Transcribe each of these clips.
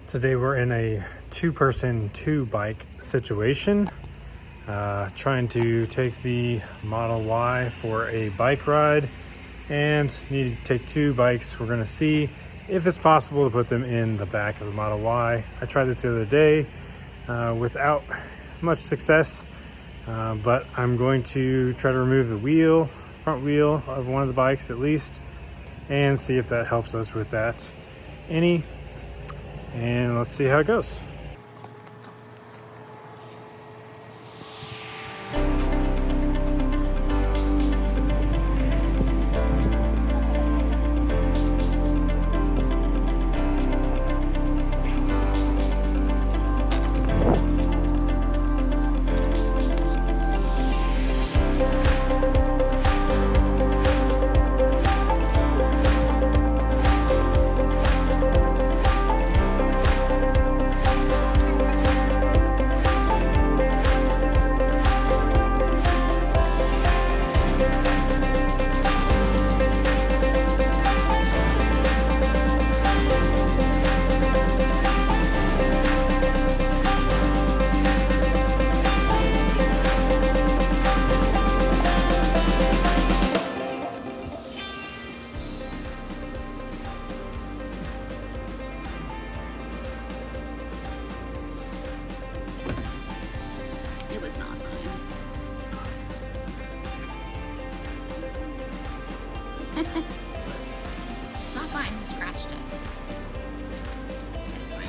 Today we're in a two-person, two-bike situation, trying to take the Model Y for a bike ride and need to take two bikes. We're going to see if it's possible to put them in the back of the Model Y. I tried this the other day without much success, but I'm going to try to remove the front wheel of one of the bikes at least, and see if that helps us with that any. And let's see how it goes. It was not fine. It's not fine. He scratched it. It's fine.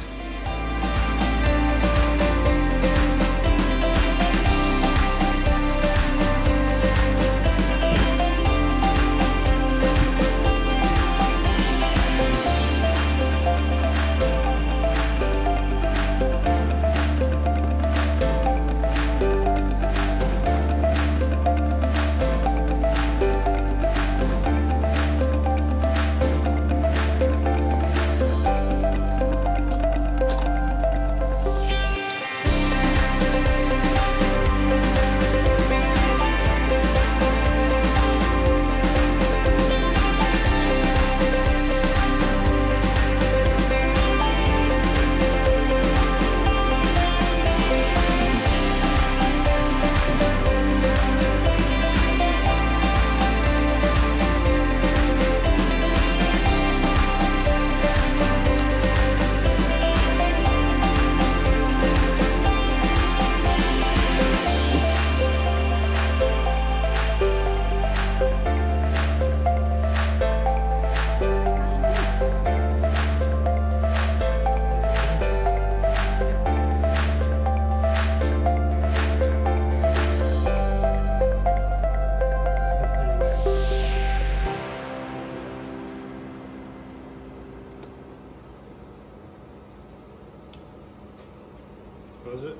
Close it.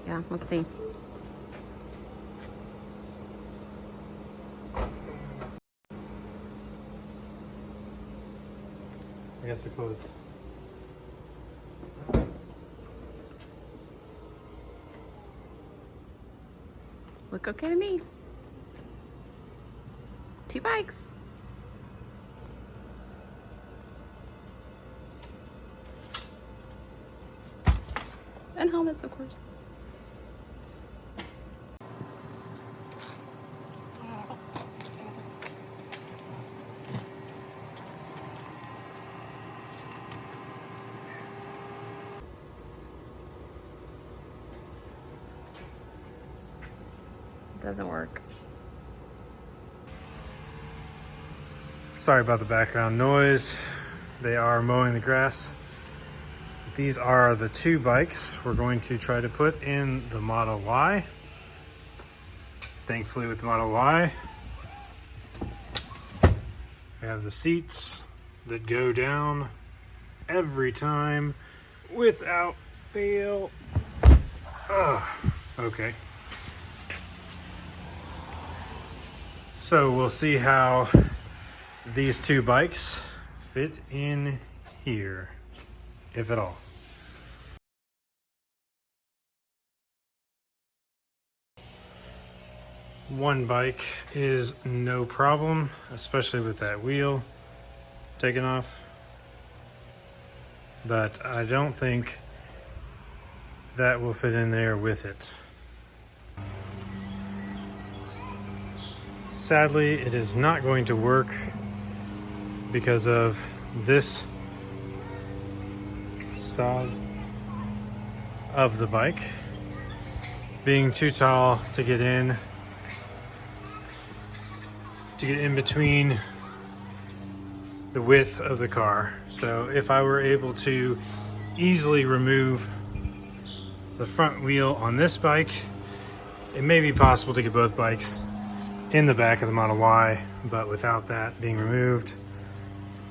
Yeah, let's see. I guess it closed. Look okay to me. Two bikes. And helmets, of course. It doesn't work. Sorry about the background noise. They are mowing the grass. These are the two bikes we're going to try to put in the Model Y. Thankfully with the Model Y, we have the seats that go down every time without fail. Okay. So we'll see how these two bikes fit in here, if at all. One bike is no problem, especially with that wheel taken off. but I don't think that will fit in there with it. Sadly, it is not going to work because of this side of the bike being too tall to get in between the width of the car. So if I were able to easily remove the front wheel on this bike, it may be possible to get both bikes in the back of the Model Y, but without that being removed,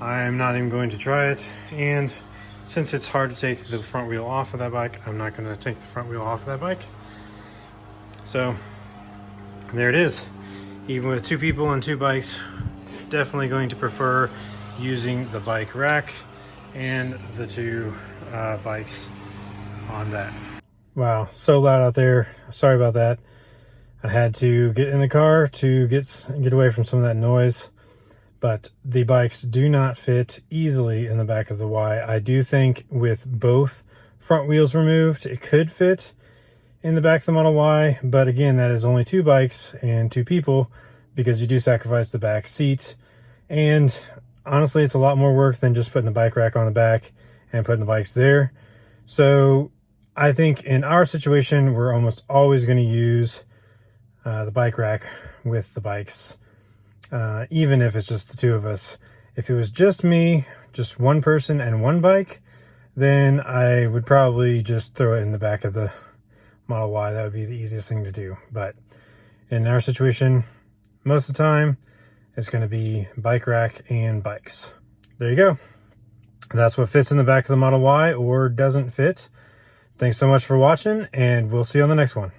I'm not even going to try it. And since it's hard to take the front wheel off of that bike, I'm not going to take the front wheel off of that bike. So there it is. Even with 2 people and 2 bikes, definitely going to prefer using the bike rack and the 2 bikes on that. Wow, so loud out there. Sorry about that. I had to get in the car to get away from some of that noise, but the bikes do not fit easily in the back of the Y. I do think with both front wheels removed, it could fit in the back of the Model Y, but again, that is only 2 bikes and 2 people because you do sacrifice the back seat. And honestly, it's a lot more work than just putting the bike rack on the back and putting the bikes there. So I think in our situation, we're almost always going to use the bike rack with the bikes, even if it's just the 2 of us. If it was just me, just 1 person and 1 bike, then I would probably just throw it in the back of the Model Y. That would be the easiest thing to do. But in our situation, most of the time, it's going to be bike rack and bikes. There you go. That's what fits in the back of the Model Y or doesn't fit. Thanks so much for watching, and we'll see you on the next one.